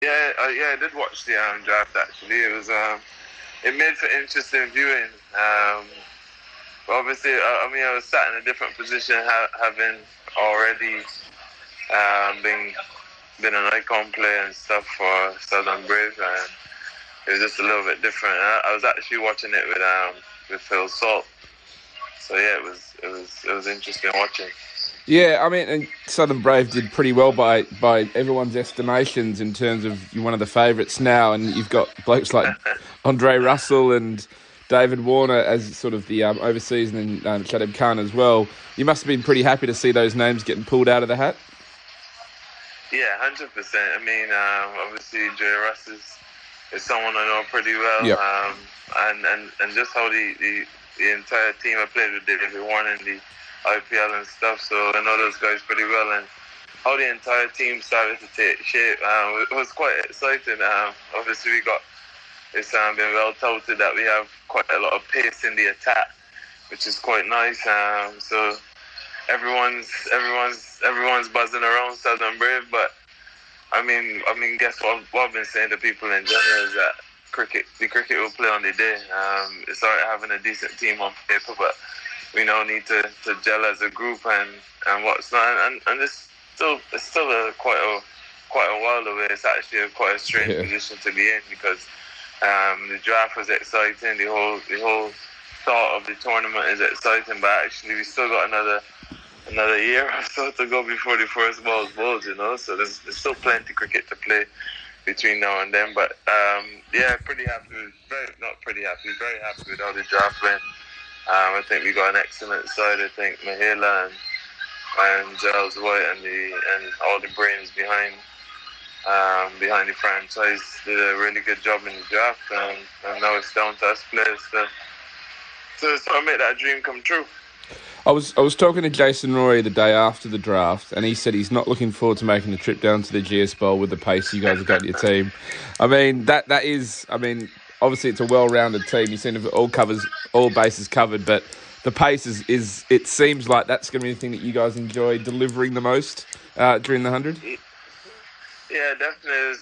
I did watch the draft actually. It was it made for interesting viewing. But obviously, I was sat in a different position, having already been an icon player and stuff for Southern Brave, and it was just a little bit different. I was actually watching it with Phil Salt, so yeah, it was interesting watching. Yeah, I mean, and Southern Brave did pretty well by everyone's estimations in terms of you're one of the favourites now, and you've got blokes like Andre Russell and David Warner as sort of the overseas, and then Shadab Khan as well. You must have been pretty happy to see those names getting pulled out of the hat. Yeah, 100%. I mean, obviously, Dre Russ is someone I know pretty well. Yep. And just how the entire team I played with David Warner in the IPL and stuff, so I know those guys pretty well, and how the entire team started to take shape. It was quite exciting. Obviously, it's been well touted that we have quite a lot of pace in the attack, which is quite nice. So everyone's buzzing around Southern Brave, but I mean, guess what I've been saying to people in general is that the cricket will play on the day. It's alright having a decent team on paper, but we now need to gel as a group and what's not. And it's still quite a while away. It's actually quite a strange position to be in, because the draft was exciting. The whole thought of the tournament is exciting, but actually we still got another year or so to go before the first ball's bowled, so there's still plenty of cricket to play between now and then. But very happy with how the draft went. I think we got an excellent side. I think Mahela and Giles White and all the brains behind the franchise did a really good job in the draft, and now it's down to us players to sort of make that dream come true. I was talking to Jason Roy the day after the draft, and he said he's not looking forward to making the trip down to the GS Bowl with the pace you guys have got in your team. I mean, that is, obviously it's a well-rounded team. You seem to have all bases covered, but the pace is it seems like that's going to be the thing that you guys enjoy delivering the most during the 100. Yeah, definitely.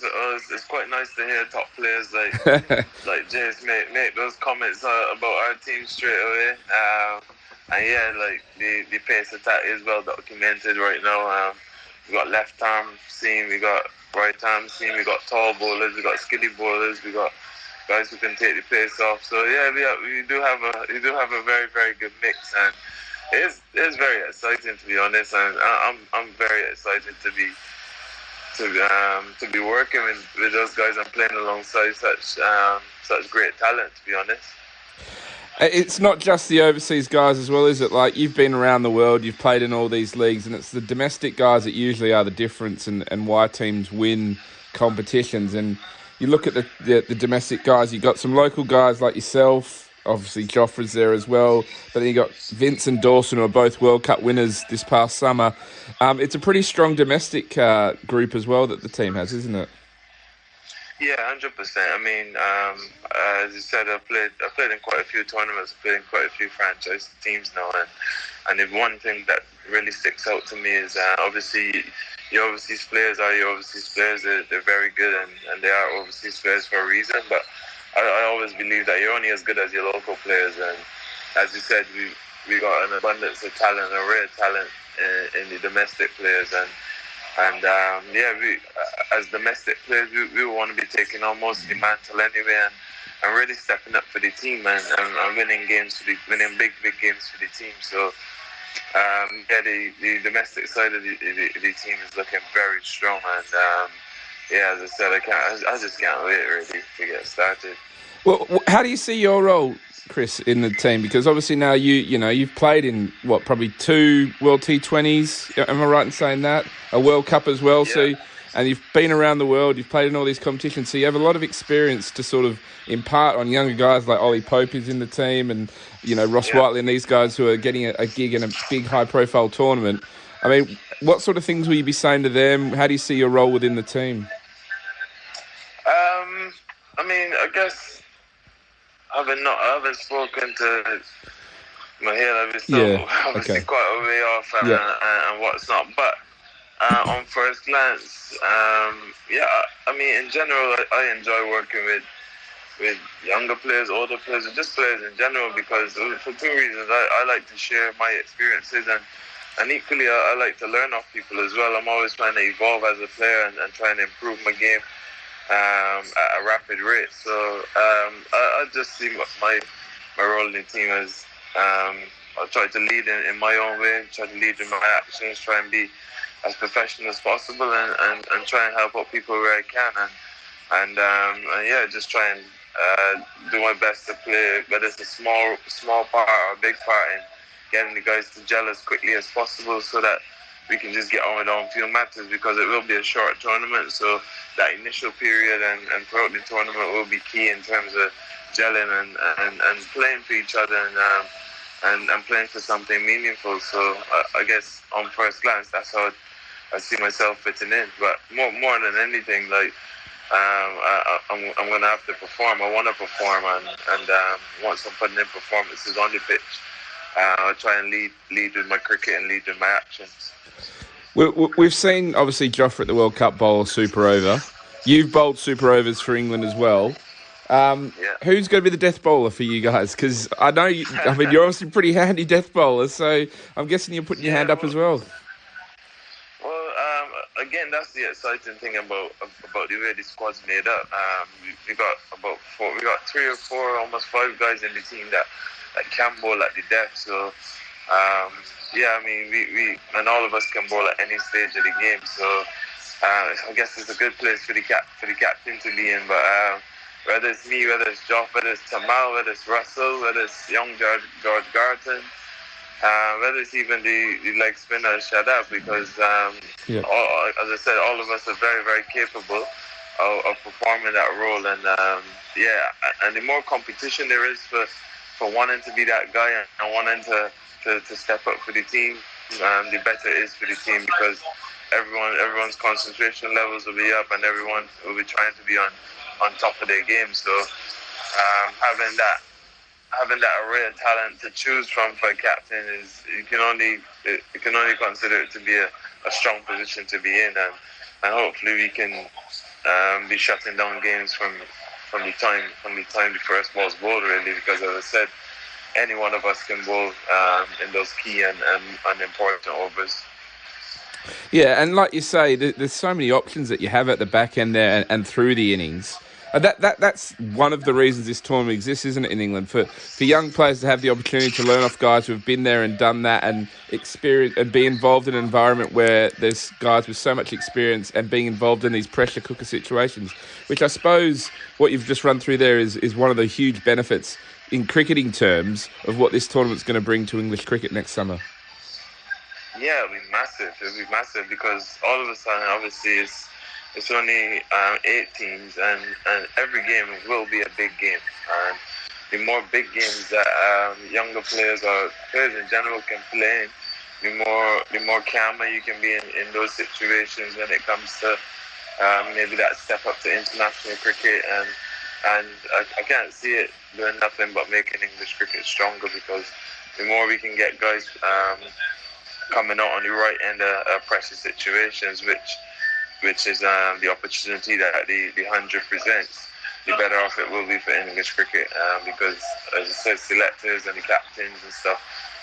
It's quite nice to hear top players like Jace make those comments about our team straight away. And yeah, like the pace attack is well documented right now. We got left arm seam, we got right arm seam, we got tall bowlers, we got skinny bowlers, we got guys who can take the pace off. So yeah, we do have a very, very good mix, and it's very exciting, to be honest. And I'm very excited to be working with those guys and playing alongside such great talent, to be honest. It's not just the overseas guys as well, is it? Like, you've been around the world, you've played in all these leagues, and it's the domestic guys that usually are the difference and why teams win competitions. And you look at the domestic guys, you've got some local guys like yourself, obviously Joffre's there as well, but then you got Vince and Dawson, who are both World Cup winners this past summer. It's a pretty strong domestic group as well that the team has, isn't it? Yeah, 100%. I mean, as you said, I've played in quite a few tournaments, I've played in quite a few franchise teams now, and if one thing that really sticks out to me is obviously your overseas players are your overseas players. They're very good, and they are overseas players for a reason. But I always believe that you're only as good as your local players, and as you said, we got an abundance of talent, a rare talent in the domestic players, and we as domestic players, we want to be taking on most of the mantle anyway, and really stepping up for the team and winning big games for the team. So the domestic side of the team is looking very strong, and as I said, I just can't wait really to get started. Well, how do you see your role, Chris, in the team? Because obviously now you've played in probably 2 World T20s. Am I right in saying that? A World Cup as well. Yeah. And you've been around the world. You've played in all these competitions, so you have a lot of experience to sort of impart on younger guys like Ollie Pope is in the team, and Ross Whiteley and these guys who are getting a gig in a big high-profile tournament. I mean, what sort of things will you be saying to them? How do you see your role within the team? I guess I haven't spoken to Mahela. Obviously quite a way off and what's not. But On first glance, yeah, I mean, in general, I enjoy working with younger players, older players, and just players in general because for two reasons. I like to share my experiences and equally I like to learn off people as well. I'm always trying to evolve as a player and trying to improve my game at a rapid rate. So I just see my role in the team as I'll try to lead in my own way, try to lead in my actions, try and be as professional as possible and try and help out people where I can and yeah, just try and do my best to play, whether it's a small part or a big part in getting the guys to gel as quickly as possible so that we can just get on with on-field matches because it will be a short tournament. So that initial period and throughout the tournament will be key in terms of gelling and playing for each other and playing for something meaningful. So I guess on first glance, that's how I see myself fitting in. But more than anything, like I'm going to have to perform. I want to perform, and once I'm putting in performances on the pitch, I'll try and lead with my cricket and lead with my actions. We've seen, obviously, Joffre at the World Cup bowl super over. You've bowled super overs for England as well. Who's going to be the death bowler for you guys? Because I know, you're obviously a pretty handy death bowler, so I'm guessing you're putting your hand up as well. Well, again, that's the exciting thing about the way the squad's made up. We got three or four, almost five guys in the team that can bowl at the death. So, yeah, I mean, we and all of us can bowl at any stage of the game. So, I guess it's a good place for the captain to be in. But whether it's me, whether it's Joff, whether it's Tamal, whether it's Russell, whether it's young George Garton, whether it's even the leg spinner Shadab, because as I said, all of us are very, very capable of performing that role. And and the more competition there is for wanting to be that guy and wanting to step up for the team, the better it is for the team because everyone's concentration levels will be up and everyone will be trying to be on top of their game. So having that array of talent to choose from for a captain is you can only consider it to be a strong position to be in, and hopefully we can be shutting down games from the time the first ball's bowled, really, because as I said, any one of us can bowl in those key and important overs. Yeah, and like you say, there's so many options that you have at the back end there and through the innings. That's one of the reasons this tournament exists, isn't it, in England? For young players to have the opportunity to learn off guys who have been there and done that and experience and be involved in an environment where there's guys with so much experience and being involved in these pressure cooker situations, which I suppose what you've just run through there is one of the huge benefits in cricketing terms of what this tournament's going to bring to English cricket next summer. Yeah, it'll be massive. It'll be massive because all of a sudden, obviously, it's only 8 teams, and every game will be a big game. And the more big games that younger players or players in general can play, the more calmer you can be in those situations when it comes to maybe that step up to international cricket. And I can't see it doing nothing but making English cricket stronger because the more we can get guys coming out on the right end of pressure situations, which is the opportunity that the 100 presents, the better off it will be for English cricket because, as I said, selectors and the captains and stuff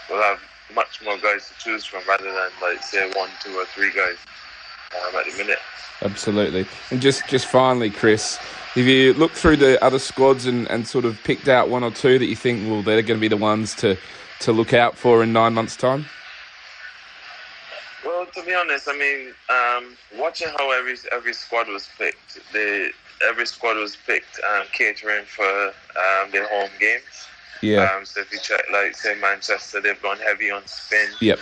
will have much more guys to choose from rather than, like, say, 1, 2 or 3 guys at the minute. Absolutely. And just finally, Chris, have you looked through the other squads and sort of picked out 1 or 2 that you think, well, they're going to be the ones to look out for in 9 months' time? Well, to be honest, I mean, watching how every squad was picked, every squad was picked catering for their home games. Yeah. So if you check, like, say, Manchester, they've gone heavy on spin. Yep.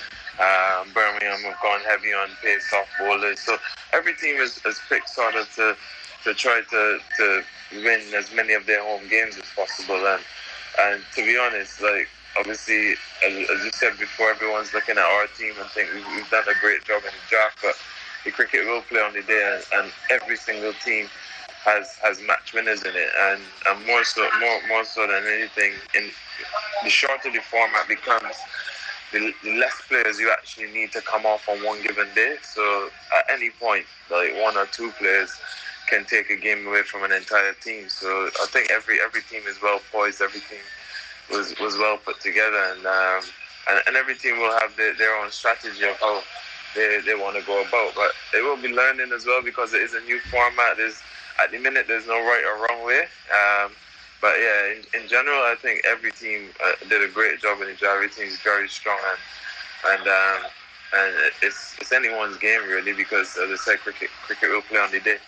Birmingham have gone heavy on pace-off bowlers. So every team is picked sort of to try to win as many of their home games as possible. And to be honest, like, obviously, as you said before, everyone's looking at our team and think we've done a great job in the draft, but the cricket will play on the day, and every single team has match winners in it, and more so than anything, in the shorter the format becomes, the less players you actually need to come off on one given day. So at any point, like one or two players can take a game away from an entire team. So I think every team is well poised. Every team was well put together, and every team will have their own strategy of how they want to go about. But they will be learning as well because it is a new format. At the minute, there's no right or wrong way. But yeah, in general, I think every team did a great job in the job. Every team is very strong, and it's anyone's game really, because as I said, cricket will play on the day.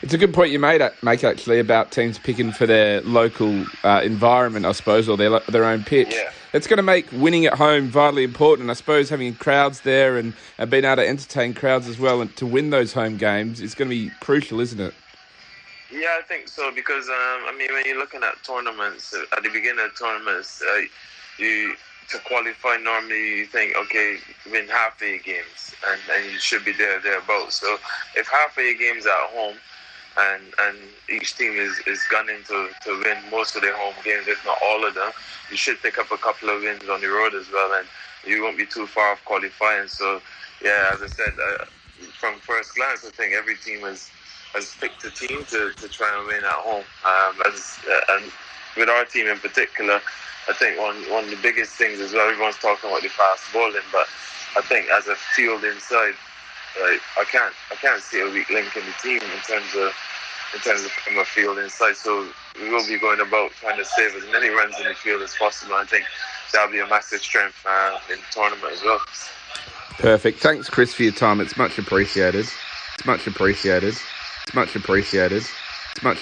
It's a good point you make actually about teams picking for their local environment, I suppose, or their own pitch. Yeah. It's going to make winning at home vitally important. I suppose having crowds there and being able to entertain crowds as well and to win those home games is going to be crucial, isn't it? Yeah, I think so, because when you're looking at tournaments, at the beginning of tournaments, to qualify normally you think, okay, win half of your games and you should be thereabouts. So if half of your games are at home and each team is gunning to win most of their home games, if not all of them, you should pick up a couple of wins on the road as well, and you won't be too far off qualifying. So yeah, as I said, from first glance, I think every team has picked a team to try and win at home. And with our team in particular, I think one of the biggest things as well, everyone's talking about the fast bowling, but I think as a field inside, like, I can't see a weak link in the team in terms of from a field inside. So we will be going about trying to save as many runs in the field as possible. I think that'll be a massive strength in the tournament as well. Perfect. Thanks, Chris, for your time. It's much appreciated. It's much appreciated. It's much appreciated. It's much appreciated.